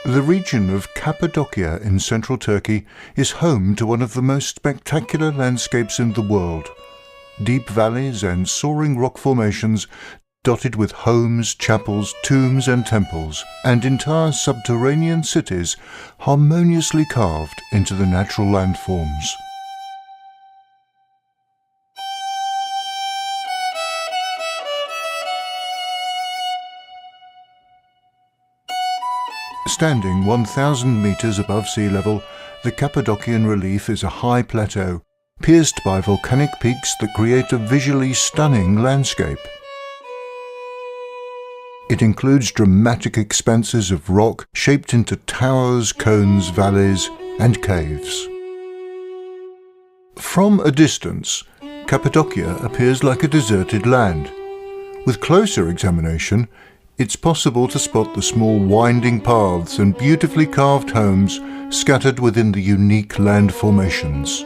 The region of Cappadocia in central Turkey is home to one of the most spectacular landscapes in the world. Deep valleys and soaring rock formations dotted with homes, chapels, tombs and temples, and entire subterranean cities harmoniously carved into the natural landforms. Standing 1,000 meters above sea level, the Cappadocian relief is a high plateau, pierced by volcanic peaks that create a visually stunning landscape. It includes dramatic expanses of rock shaped into towers, cones, valleys, and caves. From a distance, Cappadocia appears like a deserted land. With closer examination, it's possible to spot the small winding paths and beautifully carved homes scattered within the unique land formations.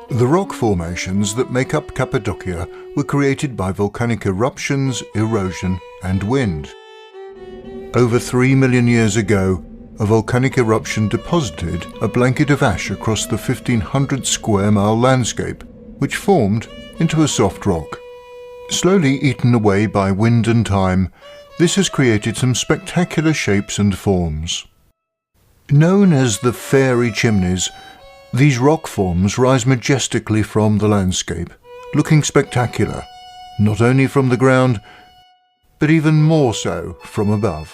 The rock formations that make up Cappadocia were created by volcanic eruptions, erosion and wind. Over 3 million years ago, a volcanic eruption deposited a blanket of ash across the 1,500 square mile landscape, which formed into a soft rock. Slowly eaten away by wind and time, this has created some spectacular shapes and forms. Known as the fairy chimneys, these rock forms rise majestically from the landscape, looking spectacular, not only from the ground, but even more so from above.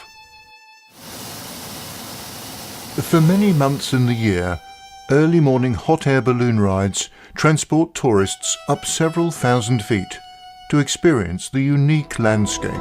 For many months in the year, early morning hot air balloon rides transport tourists up several thousand feet to experience the unique landscape.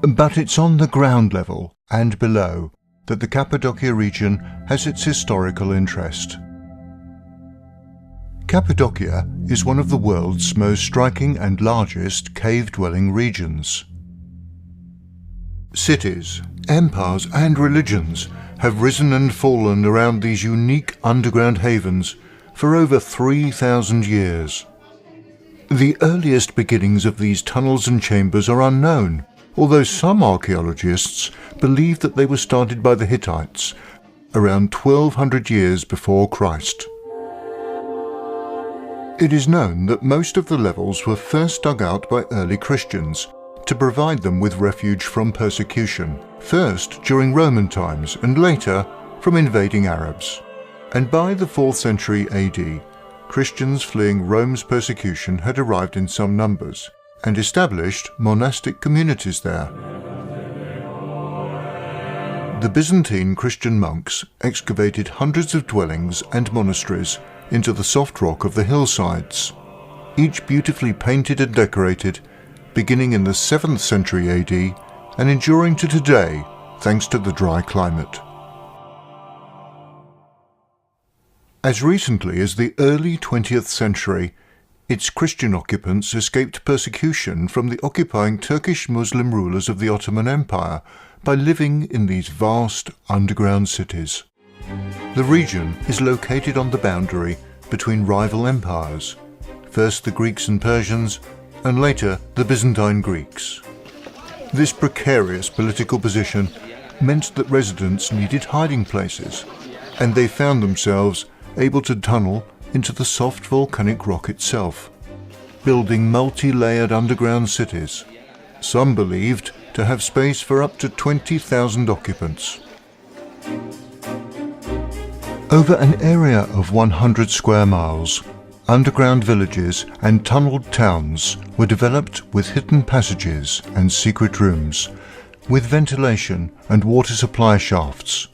But it's on the ground level and below that the Cappadocia region has its historical interest. Cappadocia is one of the world's most striking and largest cave-dwelling regions. Cities, empires and religions have risen and fallen around these unique underground havens for over 3,000 years. The earliest beginnings of these tunnels and chambers are unknown, although some archaeologists believe that they were started by the Hittites around 1,200 years before Christ. It is known that most of the levels were first dug out by early Christians to provide them with refuge from persecution, first during Roman times and later from invading Arabs. And by the 4th century AD, Christians fleeing Rome's persecution had arrived in some numbers and established monastic communities there. The Byzantine Christian monks excavated hundreds of dwellings and monasteries into the soft rock of the hillsides, each beautifully painted and decorated, beginning in the 7th century AD and enduring to today thanks to the dry climate. As recently as the early 20th century, its Christian occupants escaped persecution from the occupying Turkish Muslim rulers of the Ottoman Empire by living in these vast underground cities. The region is located on the boundary between rival empires, first the Greeks and Persians, and later the Byzantine Greeks. This precarious political position meant that residents needed hiding places, and they found themselves able to tunnel into the soft volcanic rock itself, building multi-layered underground cities, some believed to have space for up to 20,000 occupants. Over an area of 100 square miles, underground villages and tunneled towns were developed with hidden passages and secret rooms, with ventilation and water supply shafts,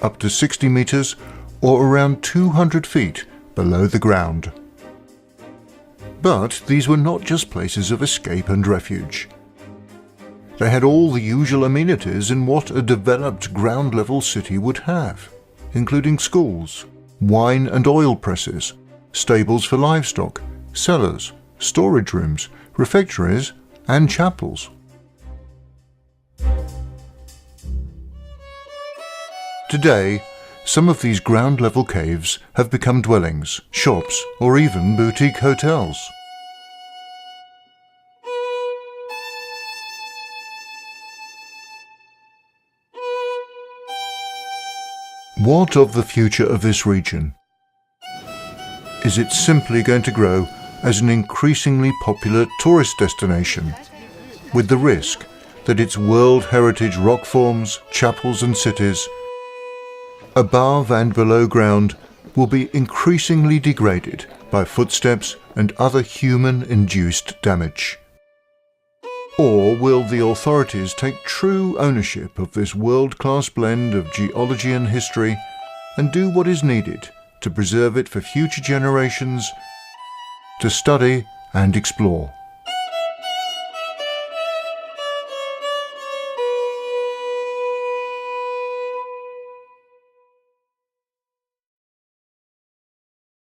up to 60 meters or around 200 feet below the ground. But these were not just places of escape and refuge. They had all the usual amenities in what a developed ground-level city would have, including schools, wine and oil presses, stables for livestock, cellars, storage rooms, refectories, and chapels. Today, some of these ground-level caves have become dwellings, shops, or even boutique hotels. What of the future of this region? Is it simply going to grow as an increasingly popular tourist destination, with the risk that its World Heritage rock forms, chapels and cities, above and below ground, will be increasingly degraded by footsteps and other human-induced damage? Or will the authorities take true ownership of this world-class blend of geology and history and do what is needed to preserve it for future generations to study and explore?